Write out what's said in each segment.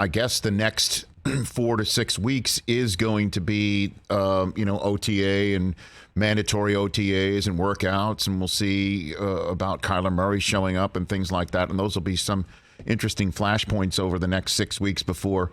I guess the next 4 to 6 weeks is going to be, OTA and mandatory OTAs and workouts, and we'll see about Kyler Murray showing up and things like that. And those will be some interesting flashpoints over the next 6 weeks before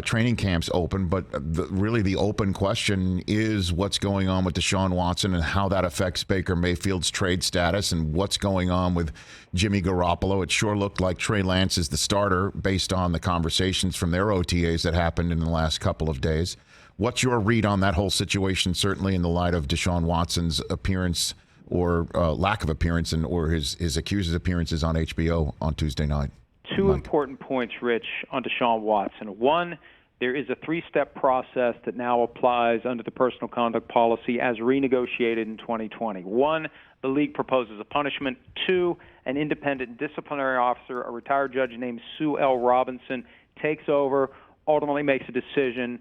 training camps open. But really the open question is what's going on with Deshaun Watson and how that affects Baker Mayfield's trade status and what's going on with Jimmy Garoppolo. It sure looked like Trey Lance is the starter based on the conversations from their OTAs that happened in the last couple of days. What's your read on that whole situation, certainly in the light of Deshaun Watson's appearance or lack of appearance or his accused appearances on HBO on Tuesday night? Two important points, Rich, on Deshaun Watson. One, there is a three-step process that now applies under the personal conduct policy as renegotiated in 2020. One, the league proposes a punishment. Two, an independent disciplinary officer, a retired judge named Sue L. Robinson, takes over, ultimately makes a decision.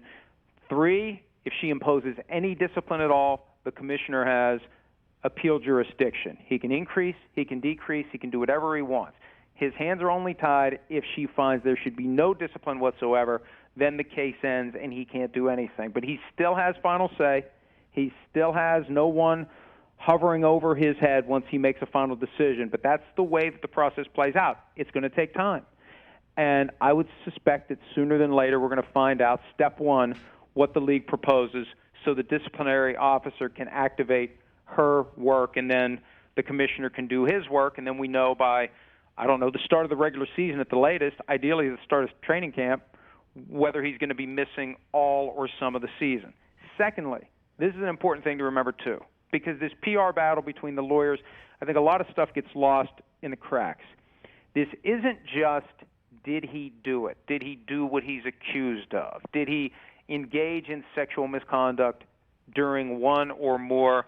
Three, if she imposes any discipline at all, the commissioner has appeal jurisdiction. He can increase, he can decrease, he can do whatever he wants. His hands are only tied if she finds there should be no discipline whatsoever. Then the case ends and he can't do anything. But he still has final say. He still has no one hovering over his head once he makes a final decision. But that's the way that the process plays out. It's going to take time. And I would suspect that sooner than later we're going to find out, step one, what the league proposes so the disciplinary officer can activate her work and then the commissioner can do his work. And then we know by the start of the regular season at the latest, ideally the start of training camp, whether he's going to be missing all or some of the season. Secondly, this is an important thing to remember too, because this PR battle between the lawyers, I think a lot of stuff gets lost in the cracks. This isn't just, did he do it? Did he do what he's accused of? Did he engage in sexual misconduct during one or more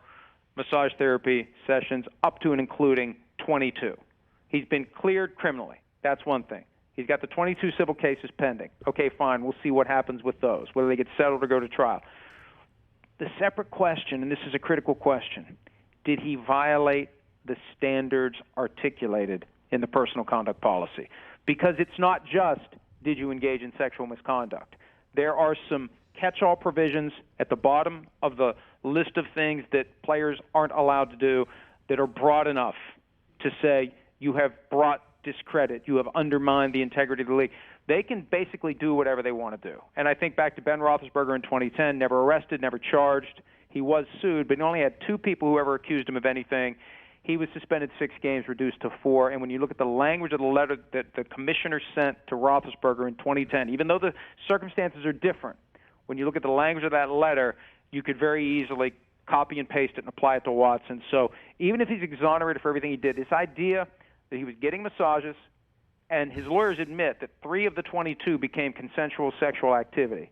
massage therapy sessions up to and including 22? He's been cleared criminally. That's one thing. He's got the 22 civil cases pending. Okay, fine. We'll see what happens with those, whether they get settled or go to trial. The separate question, and this is a critical question, did he violate the standards articulated in the personal conduct policy? Because it's not just, did you engage in sexual misconduct? There are some catch-all provisions at the bottom of the list of things that players aren't allowed to do that are broad enough to say, you have brought discredit, you have undermined the integrity of the league. They can basically do whatever they want to do. And I think back to Ben Roethlisberger in 2010, never arrested, never charged. He was sued, but he only had 2 people who ever accused him of anything. He was suspended 6 games, reduced to 4. And when you look at the language of the letter that the commissioner sent to Roethlisberger in 2010, even though the circumstances are different, when you look at the language of that letter, you could very easily copy and paste it and apply it to Watson. So even if he's exonerated for everything he did, this idea that he was getting massages, and his lawyers admit that 3 of the 22 became consensual sexual activity.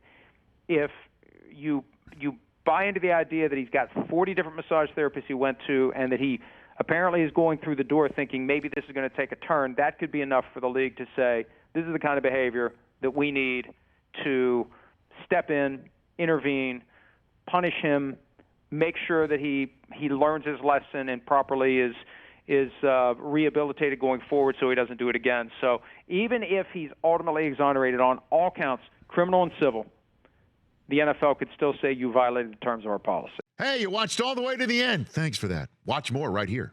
If you buy into the idea that he's got 40 different massage therapists he went to and that he apparently is going through the door thinking maybe this is going to take a turn, that could be enough for the league to say this is the kind of behavior that we need to step in, intervene, punish him, make sure that he learns his lesson and properly is rehabilitated going forward so he doesn't do it again. So even if he's ultimately exonerated on all counts, criminal and civil, the NFL could still say you violated the terms of our policy. Hey, you watched all the way to the end. Thanks for that. Watch more right here.